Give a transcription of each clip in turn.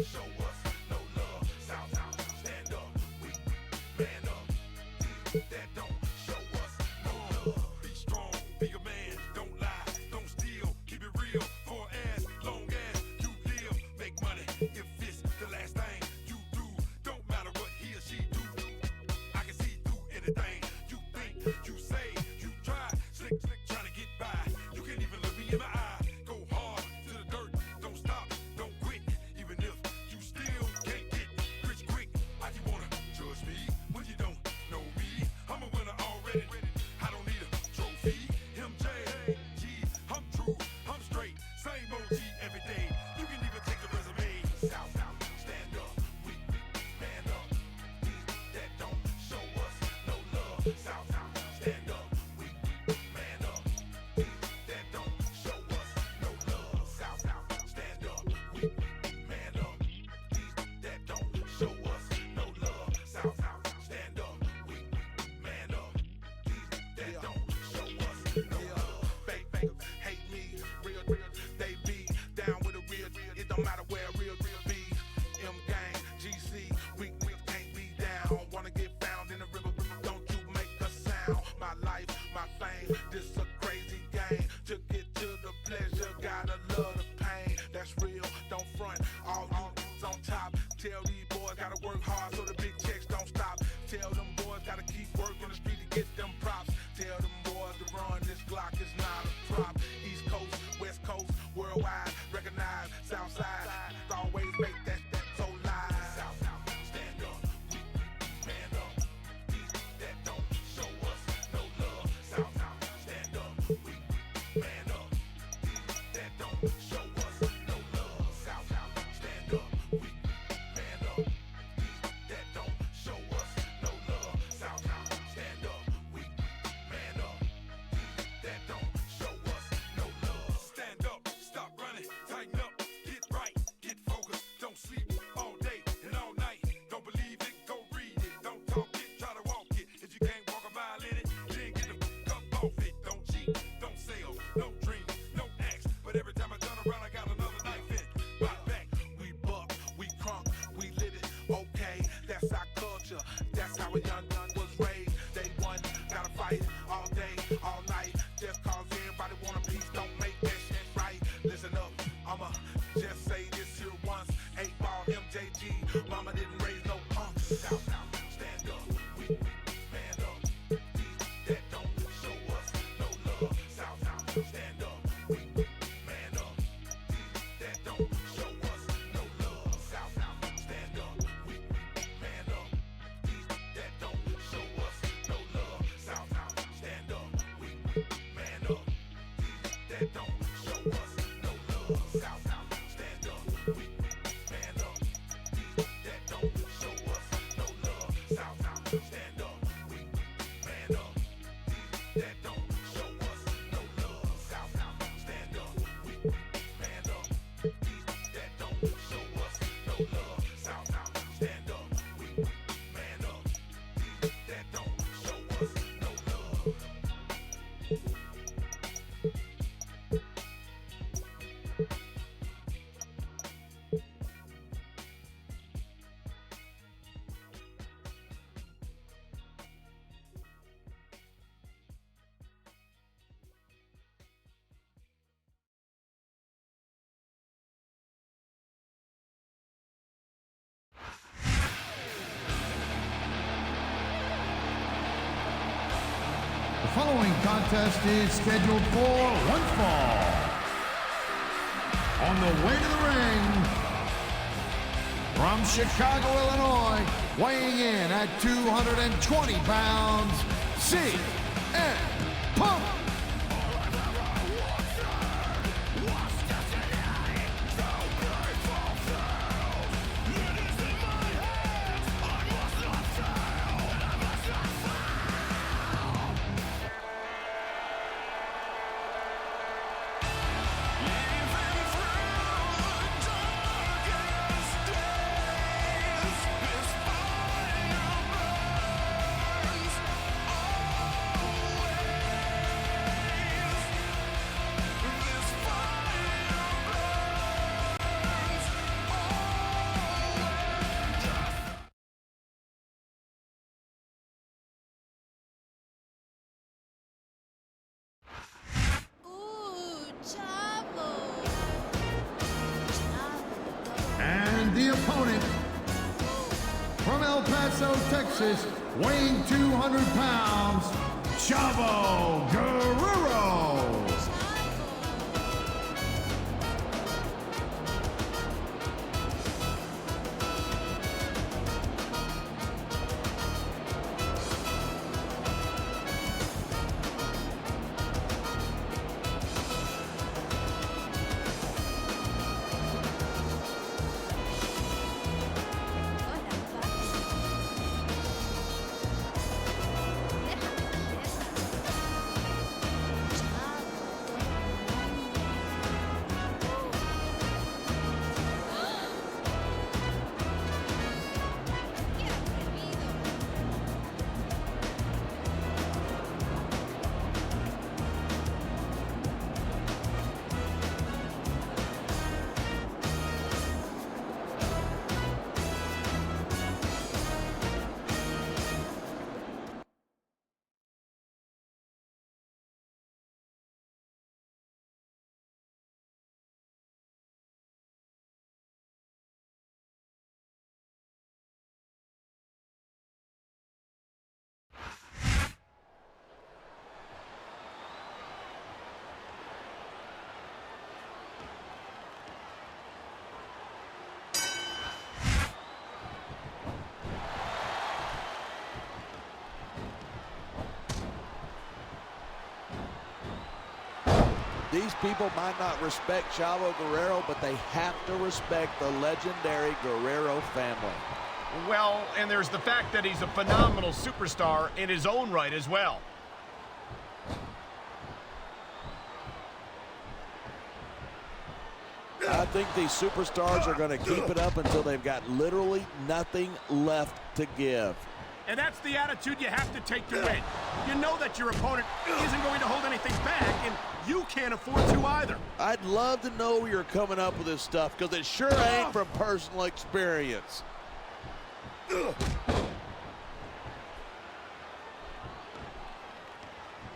show us no love. Southtown, stand up, we man up. That don't show us no love. Be strong, be a man, don't lie, don't steal, keep it real for as long as you live. Make money if it's the last thing you do. Don't matter what he or she do. I can see through anything. You think, you say, you try, slick, trying to get by. You can't even look me in my eye. Go hard to the dirt, don't stop, don't quit. Even if you still can't get rich quick. Why you wanna judge me when you don't know me? I'm a winner already. I don't need a trophy. MJ, G, I'm true, I'm straight. Same OG every day. You can even take the resume. South, stand up, we man up. That don't show us no love. South, stand up, we man up. That don't show us no love. South, stand up, we man up. That don't show us no love. South, stand up, we man up. That don't show us no love. Fake, hate me, real, they be down with a real. It don't matter where real be. M gang, GC, we can't be down. Wanna get found in the river, don't you make a sound. My life, my fame, this a crazy game. To get to the pleasure, gotta love the pain. That's real, don't front, all you on top. Tell these boys gotta work hard so the big checks don't stop. Tell them boys gotta keep working the street to get them props. Tell them boys to run, this Glock is not a prop. East Coast, West Coast, worldwide, recognize Southside. Always make that so live. South, stand up, we man up. That don't show us no love. South, stand up, we man up. That don't show us no love. South, stand up, we man up. That don't show us no love. South, stand up, we man up. That don't show us no love. Stand up, stop running, tighten up, get right, get focused. Don't sleep all day and all night. Don't believe it, go read it. Don't talk it, try to walk it. If you can't walk a mile in it, then get the up off it. Don't cheat, don't sell, no dream, no acts. But every time I turn around, I got another knife in my back. We buck, we crunk, we lit it. Okay, that's our culture. That's how a young gun was raised. Day one, gotta fight all day, all night. Just cause everybody want a piece, don't make that shit right. Listen up, I'ma just say this here once. 8-ball MJG, mama didn't raise no punks. South, stand up, we man up. That don't show us no love. South, stand up, we man up. That don't show us no love. South, stand up, we man up. That don't show us no love. South, stand up, we man up. That don't show us no love. South, stand up, we man up. That don't show us no love. South, stand up, we man up. That don't show us no love. South, stand up, we man up. That don't show us no love. South, stand up, we man up. That don't show us no love. The following contest is scheduled for one fall. On the way to the ring, from Chicago, Illinois, weighing in at 220 pounds, CM Punk. opponent, from El Paso, Texas, weighing 200 pounds, Chavo Guerrero. These people might not respect Chavo Guerrero, but they have to respect the legendary Guerrero family. Well, and there's the fact that he's a phenomenal superstar in his own right as well. I think these superstars are going to keep it up until they've got literally nothing left to give. And that's the attitude you have to take to win. You know that your opponent isn't going to hold anything back, and you can't afford to either. I'd love to know where you're coming up with this stuff, because it sure ain't from personal experience.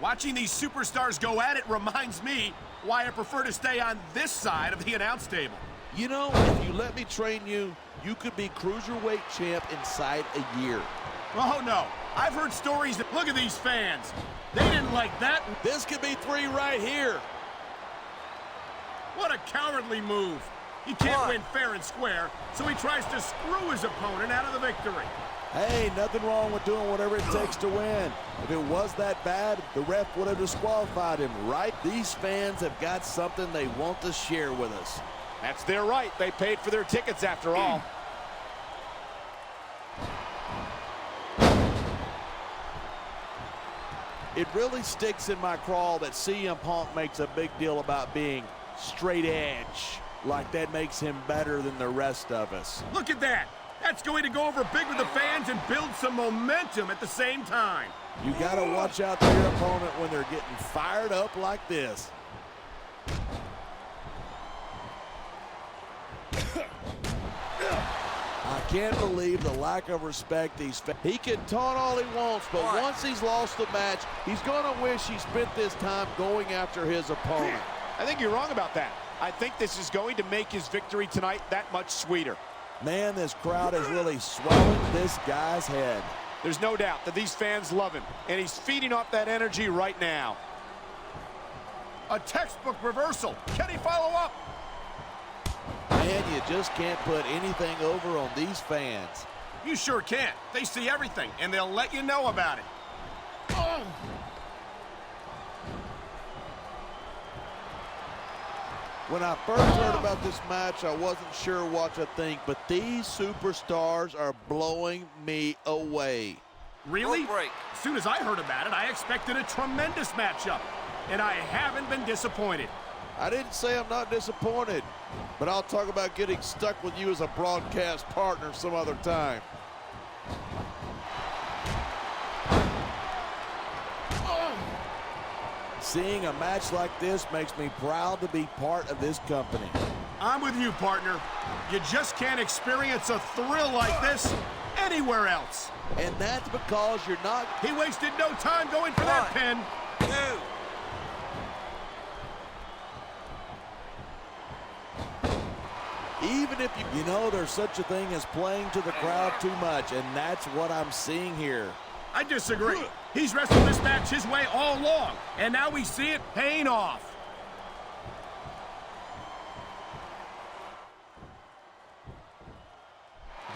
Watching these superstars go at it reminds me why I prefer to stay on this side of the announce table. You know, if you let me train you, you could be cruiserweight champ inside a year. Oh, no. I've heard stories that, look at these fans. They didn't like that. This could be 3 right here. What a cowardly move. He can't win fair and square, so he tries to screw his opponent out of the victory. Hey, nothing wrong with doing whatever it takes to win. If it was that bad, the ref would have disqualified him, right? These fans have got something they want to share with us. That's their right. They paid for their tickets after all. It really sticks in my craw that CM Punk makes a big deal about being straight edge, like that makes him better than the rest of us. Look at that. That's going to go over big with the fans and build some momentum at the same time. You got to watch out for your opponent when they're getting fired up like this. I can't believe the lack of respect these fans. He can taunt all he wants, but once he's lost the match, he's going to wish he spent this time going after his opponent. I think you're wrong about that. I think this is going to make his victory tonight that much sweeter. Man, this crowd is really swelling this guy's head. There's no doubt that these fans love him, and he's feeding off that energy right now. A textbook reversal. Can he follow up? Man, you just can't put anything over on these fans. You sure can't. They see everything, and they'll let you know about it. When I first heard about this match, I wasn't sure what to think, but these superstars are blowing me away. Really? As soon as I heard about it, I expected a tremendous matchup, and I haven't been disappointed. I didn't say I'm not disappointed, but I'll talk about getting stuck with you as a broadcast partner some other time. Seeing a match like this makes me proud to be part of this company. I'm with you, partner. You just can't experience a thrill like this anywhere else. And that's because you're not... He wasted no time going for that pin. 2. Even if you know there's such a thing as playing to the crowd too much, and that's what I'm seeing here. I disagree. He's wrestled this match his way all along, and now we see it paying off.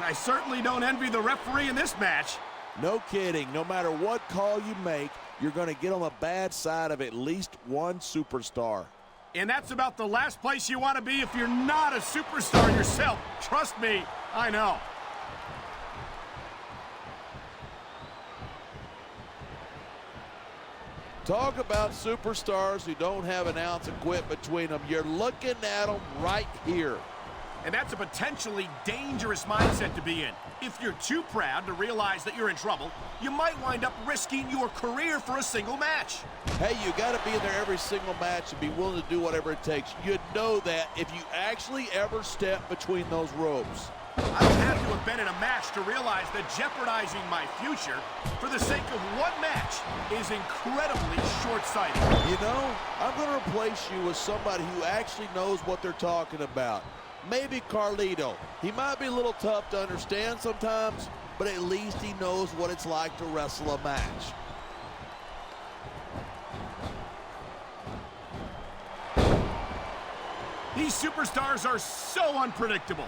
I certainly don't envy the referee in this match. No kidding. No matter what call you make, you're going to get on the bad side of at least one superstar. And that's about the last place you want to be if you're not a superstar yourself. Trust me, I know. Talk about superstars who don't have an ounce of quit between them. You're looking at them right here. And that's a potentially dangerous mindset to be in. If you're too proud to realize that you're in trouble, you might wind up risking your career for a single match. Hey, you got to be in there every single match and be willing to do whatever it takes. You'd know that if you actually ever step between those ropes. I don't have to have been in a match to realize that jeopardizing my future for the sake of one match is incredibly short-sighted. You know, I'm going to replace you with somebody who actually knows what they're talking about. Maybe Carlito. He might be a little tough to understand sometimes, but at least he knows what it's like to wrestle a match. These superstars are so unpredictable.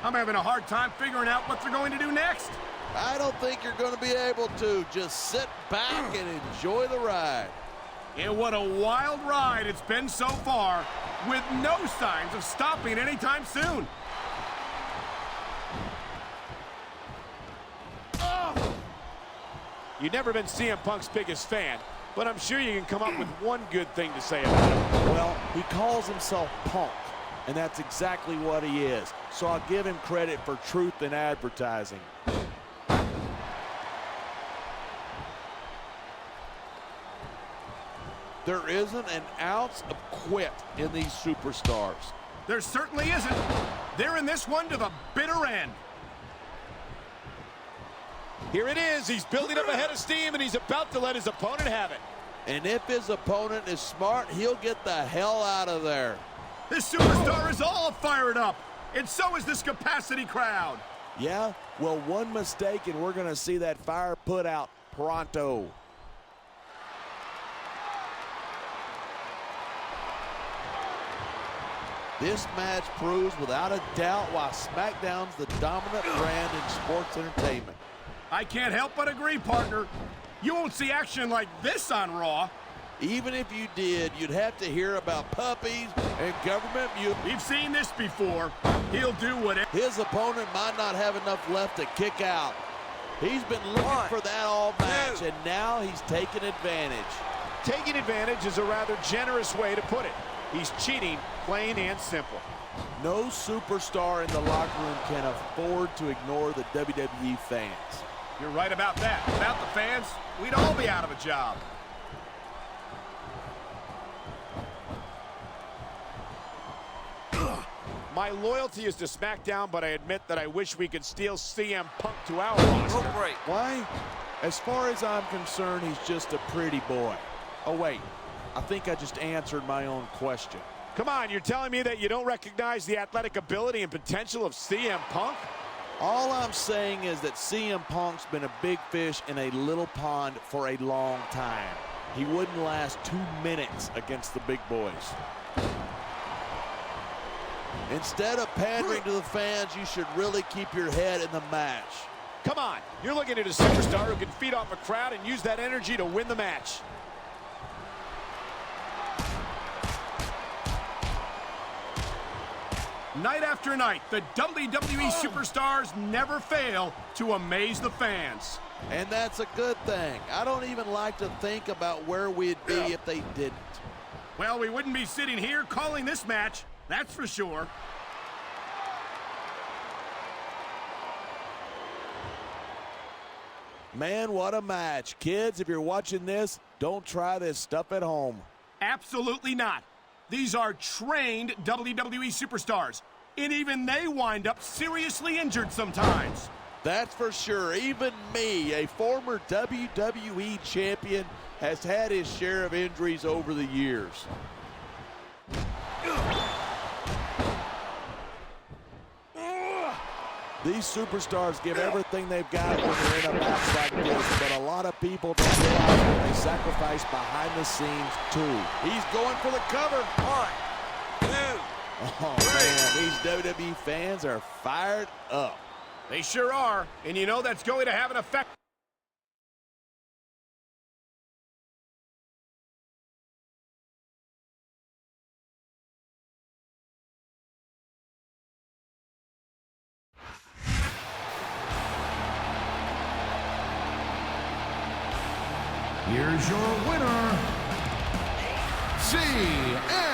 I'm having a hard time figuring out what they're going to do next. I don't think you're going to be able to. Just sit back and enjoy the ride. And what a wild ride it's been so far, with no signs of stopping anytime soon. You've never been CM Punk's biggest fan, but I'm sure you can come up with one good thing to say about him. Well, he calls himself Punk, and that's exactly what he is. So I'll give him credit for truth in advertising. There isn't an ounce of quit in these superstars. There certainly isn't. They're in this one to the bitter end. Here it is. He's building up a head of steam, and he's about to let his opponent have it. And if his opponent is smart, he'll get the hell out of there. This superstar is all fired up, and so is this capacity crowd. Yeah? Well, one mistake, and we're going to see that fire put out pronto. This match proves without a doubt why SmackDown's the dominant brand in sports entertainment. I can't help but agree, partner. You won't see action like this on Raw. Even if you did, you'd have to hear about puppies and government mutiny. We've seen this before. He'll do whatever. His opponent might not have enough left to kick out. He's been looking for that all match, and now he's taking advantage. Taking advantage is a rather generous way to put it. He's cheating, plain and simple. No superstar in the locker room can afford to ignore the WWE fans. You're right about that. Without the fans, we'd all be out of a job. My loyalty is to SmackDown, but I admit that I wish we could steal CM Punk to our roster. Why? As far as I'm concerned, he's just a pretty boy. Oh, wait. I think I just answered my own question. Come on, you're telling me that you don't recognize the athletic ability and potential of CM Punk? All I'm saying is that CM Punk's been a big fish in a little pond for a long time. He wouldn't last 2 minutes against the big boys. Instead of pandering to the fans, you should really keep your head in the match. Come on, you're looking at a superstar who can feed off a crowd and use that energy to win the match. Night after night, the WWE superstars never fail to amaze the fans. And that's a good thing. I don't even like to think about where we'd be if they didn't. Well, we wouldn't be sitting here calling this match, that's for sure. Man, what a match. Kids, if you're watching this, don't try this stuff at home. Absolutely not. These are trained WWE superstars, and even they wind up seriously injured sometimes. That's for sure. Even me, a former WWE champion, has had his share of injuries over the years. These superstars give everything they've got when they're in a match like this, but a lot of people don't realize what they sacrifice behind the scenes, too. He's going for the cover. 1, 2. Oh, man, these WWE fans are fired up. They sure are, and you know that's going to have an effect. Here's your winner, CM